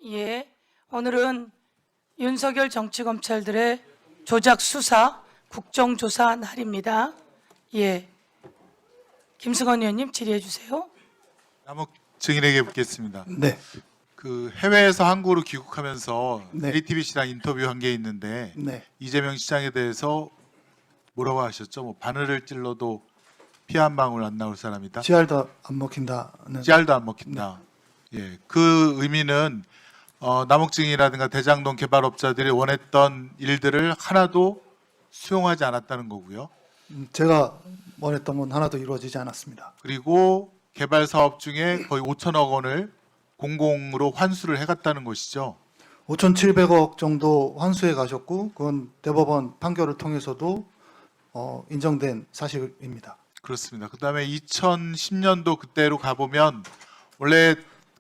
예, 오늘은 윤석열 정치검찰들의 조작 수사, 국정조사 날입니다. 예, 김승원 의원님 질의해 주세요. 남욱 증인에게 묻겠습니다. 네, 그 해외에서 한국으로 귀국하면서 네. JTBC랑 인터뷰한 게 있는데 네, 이재명 시장에 대해서 뭐라고 하셨죠? 뭐 바늘을 찔러도 피 한 방울 안 나올 사람이다. 씨알도 안 먹힌다는. 씨알도 안 먹힌다. 예, 그 의미는 남욱 증인이라든가 대장동 개발업자들이 원했던 일들을 하나도 수용하지 않았다는 거고요. 제가 원했던 건 하나도 이루어지지 않았습니다. 그리고 개발 사업 중에 거의 5천억 원을 공공으로 환수를 해갔다는 것이죠. 5,700억 정도 환수해 가셨고, 그건 대법원 판결을 통해서도 인정된 사실입니다. 그렇습니다. 그다음에 2010년도 그때로 가보면 원래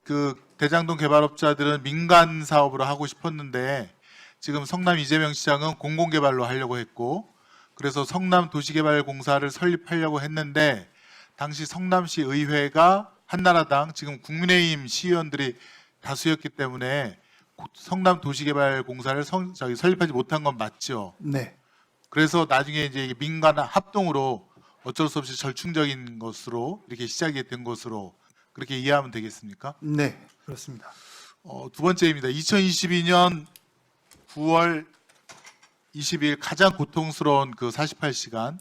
그 대장동 개발업자들은 민간 사업으로 하고 싶었는데 지금 성남 이재명 시장은 공공개발로 하려고 했고 그래서 성남 도시개발공사를 설립하려고 했는데 당시 성남시 의회가 한나라당 지금 국민의힘 시의원들이 다수였기 때문에 성남 도시개발공사를 설립하지 못한 건 맞죠. 네, 그래서 나중에 이제 이게 민간 합동으로 어쩔 수 없이 절충적인 것으로 이렇게 시작이 된 것으로 그렇게 이해하면 되겠습니까? 네, 그렇습니다. 두 번째입니다. 2022년 9월 20일 가장 고통스러운 그 48시간.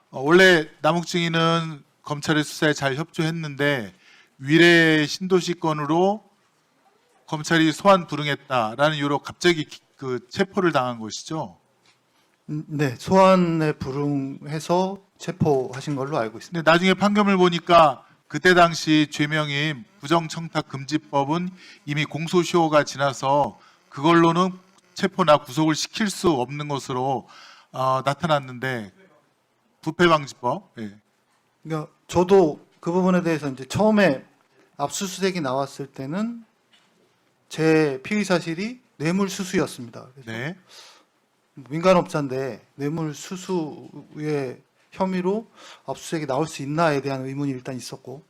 원래 남욱 증인은 검찰의 수사에 잘 협조했는데 위례 신도시 건으로 검찰이 소환 불응했다라는 이유로 갑자기 그 체포를 당한 것이죠. 네, 소환에 불응해서 체포하신 걸로 알고 있습니다. 근데 나중에 판결을 보니까 그때 당시 죄명이 부정청탁금지법은 이미 공소시효가 지나서 그걸로는 체포나 구속을 시킬 수 없는 것으로 나타났는데 부패방지법. 예. 그러니까 저도 그 부분에 대해서 이제 처음에 압수수색이 나왔을 때는 제 피의 사실이 뇌물수수였습니다. 그래서 네. 민간업자인데 뇌물수수의 혐의로 압수수색이 나올 수 있나에 대한 의문이 일단 있었고,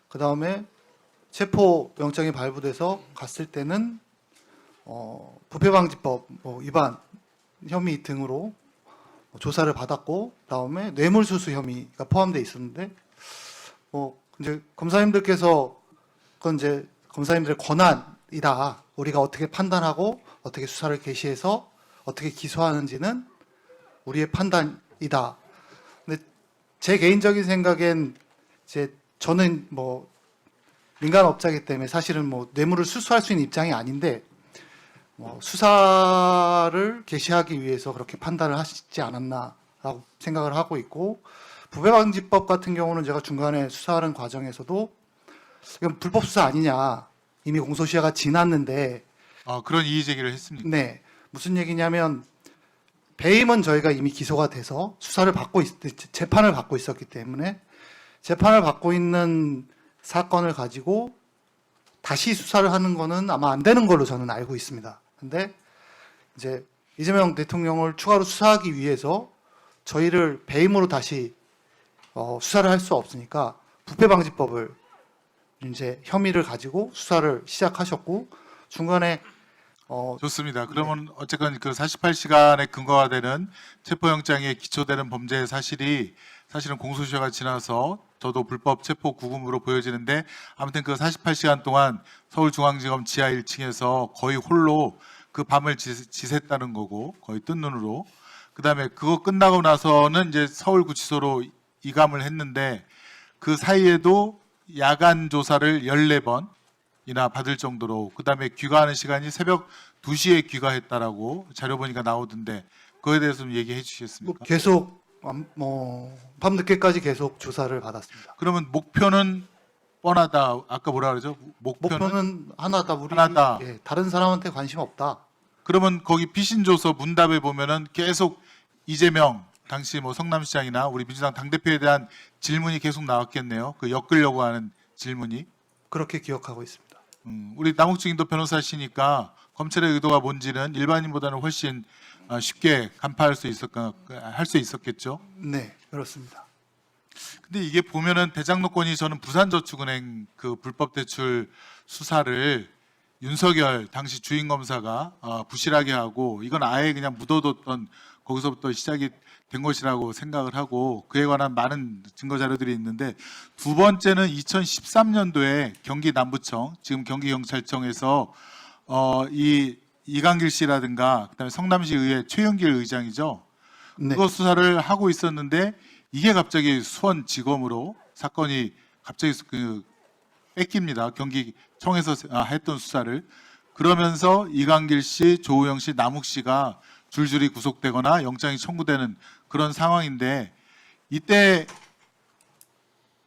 그 다음에 체포영장이 발부돼서 갔을 때는 부패방지법 위반 혐의 등으로 조사를 받았고, 그다음에 뇌물수수 혐의가 포함되어 있었는데, 이제 검사님들께서 그건 이제 검사님들의 권한이다. 우리가 어떻게 판단하고 어떻게 수사를 개시해서 어떻게 기소하는지는 우리의 판단이다. 근데 제 개인적인 생각엔 저는 뭐 민간업자이기 때문에 사실은 뭐 뇌물을 수수할 수 있는 입장이 아닌데 수사를 개시하기 위해서 그렇게 판단을 하시지 않았나라고 생각을 하고 있고, 부패방지법 같은 경우는 제가 중간에 수사하는 과정에서도 이건 불법 수사 아니냐, 이미 공소시효가 지났는데. 그런 이의 제기를 했습니다. 네, 무슨 얘기냐면 배임은 저희가 이미 기소가 돼서 수사를 받고 재판을 받고 있었기 때문에 재판을 받고 있는 사건을 가지고 다시 수사를 하는 거는 아마 안 되는 걸로 저는 알고 있습니다. 근데 이제 이재명 대통령을 추가로 수사하기 위해서 저희를 배임으로 다시 수사를 할 수 없으니까 부패방지법을 이제 혐의를 가지고 수사를 시작하셨고, 중간에 좋습니다. 그러면 어쨌건 그 48시간의 근거가 되는 체포영장에 기초되는 범죄의 사실은 공소시효가 지나서 저도 불법 체포 구금으로 보여지는데, 아무튼 그 48시간 동안 서울중앙지검 지하 1층에서 거의 홀로 그 밤을 지샜다는 거고, 거의 뜬 눈으로. 그다음에 그거 끝나고 나서는 이제 서울구치소로 이감을 했는데 그 사이에도 야간 조사를 14번이나 받을 정도로, 그다음에 귀가하는 시간이 새벽 2시에 귀가했다라고 자료 보니까 나오던데 그거에 대해서 좀 얘기해 주시겠습니까? 계속 밤늦게까지 계속 조사를 받았습니다. 그러면 목표는 뻔하다. 아까 뭐라 그러죠? 목표는 하나다. 우리 하나다. 예, 다른 사람한테 관심 없다. 그러면 거기 피신조서 문답에 보면은 계속 이재명 당시 뭐 성남시장이나 우리 민주당 당대표에 대한 질문이 계속 나왔겠네요. 그 엮으려고 하는 질문이. 그렇게 기억하고 있습니다. 우리 남욱 증인도 변호사시니까 검찰의 의도가 뭔지는 일반인보다는 훨씬 쉽게 간파할 수 있었겠죠. 네, 그렇습니다. 근데 이게 보면은 대장로권이 저는 부산저축은행 그 불법 대출 수사를 윤석열 당시 주임 검사가 부실하게 하고 이건 아예 그냥 묻어뒀던 거기서부터 시작이 된 것이라고 생각을 하고 그에 관한 많은 증거 자료들이 있는데 두 번째는 2013년도에 경기 남부청 지금 경기경찰청에서 이 이강길 씨라든가 그다음에 성남시 의회 최영길 의장이죠. 네. 그거 수사를 하고 있었는데 이게 갑자기 수원지검으로 사건이 갑자기 뺏깁니다. 경기청에서 했던 수사를. 그러면서 이강길 씨, 조우영 씨, 남욱 씨가 줄줄이 구속되거나 영장이 청구되는 그런 상황인데 이때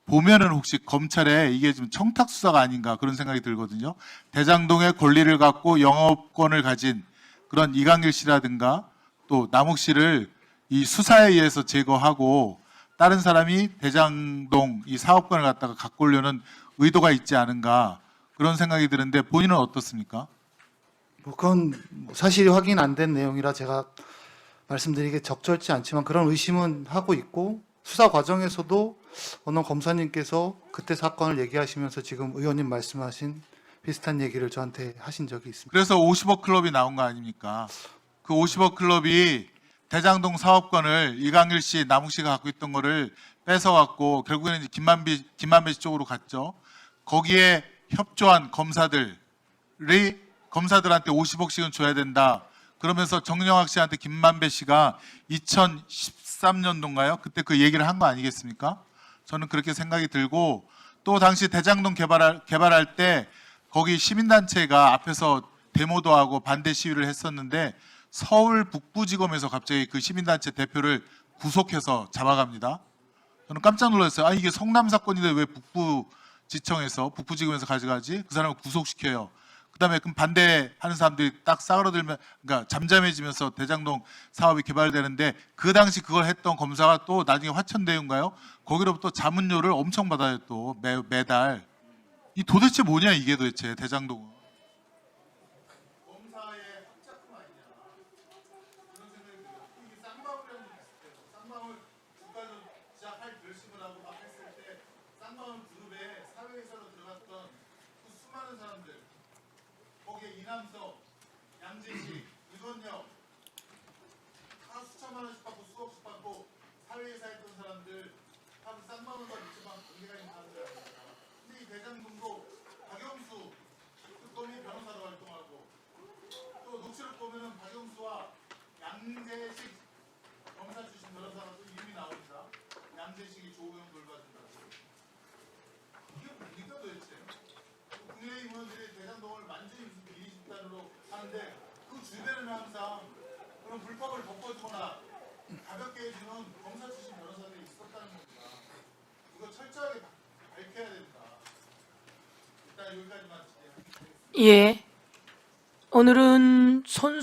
보면은 혹시 검찰에 이게 좀 청탁 수사가 아닌가 그런 생각이 들거든요. 대장동의 권리를 갖고 영업권을 가진 그런 이강길 씨라든가 또 남욱 씨를 이 수사에 의해서 제거하고 다른 사람이 대장동 이 사업권을 갖다가 갖고 오려는 의도가 있지 않은가 그런 생각이 드는데 본인은 어떻습니까? 뭐 그건 사실이 확인 안 된 내용이라 제가 말씀드리기 적절치 않지만 그런 의심은 하고 있고 수사 과정에서도 어느 검사님께서 그때 사건을 얘기하시면서 지금 의원님 말씀하신 비슷한 얘기를 저한테 하신 적이 있습니다. 그래서 50억 클럽이 나온 거 아닙니까? 그 50억 클럽이 대장동 사업권을 이강일 씨, 남욱 씨가 갖고 있던 거를 뺏어갖고 결국에는 이제 김만배 씨 쪽으로 갔죠. 거기에 협조한 검사들한테 50억씩은 줘야 된다. 그러면서 정영학 씨한테 김만배 씨가 2013년도인가요? 그때 그 얘기를 한 거 아니겠습니까? 저는 그렇게 생각이 들고 또 당시 대장동 개발할 때 거기 시민단체가 앞에서 데모도 하고 반대 시위를 했었는데 서울 북부지검에서 갑자기 그 시민단체 대표를 구속해서 잡아갑니다. 저는 깜짝 놀랐어요. 아 이게 성남 사건인데 왜 북부지검에서 가져가지? 그 사람을 구속시켜요. 그다음에 그럼 반대하는 사람들이 딱 싸그러들면, 그러니까 잠잠해지면서 대장동 사업이 개발되는데 그 당시 그걸 했던 검사가 또 나중에 화천대유인가요? 거기로부터 자문료를 엄청 받아요 또 매달. 이 도대체 뭐냐 이게 도대체 대장동은. 검사의 합작품 아니냐 그런 생각이 들어요. 이게 쌍방울이랑 비슷해요. 쌍방울 국가적 시작할 결심을 하고 막 했을 때 쌍방울 그룹에 사회이사로 들어갔던 그 수많은 사람들 거기에 이남석, 양재식, 이건영 다 수천만 원씩 받고 수억씩 받고 사회이사 했던 사람들 다 쌍방울과 밑에만 관계가 있는 사람들 아닙니까? 근데 이 대장동도 박영수 특검이 변호사로 활동하고 또 녹취록 보면은 박영수와 양재식 검사 출신 변호사가 또 이름이 나옵니다. 양재식이 조우영 돌봐준다고. 이게 뭡니까 도대체? 국민의힘 의원들이 대장동을 완전히 무슨 비리 집단으로 하는데 그 주변에는 항상 그런 불법을 덮어주거나 가볍게 해주는 검사 출신 변호사들이 있었다는 겁니다. 이거 철저하게 밝혀야 된다. 일단 여기까지만. 예. 오늘은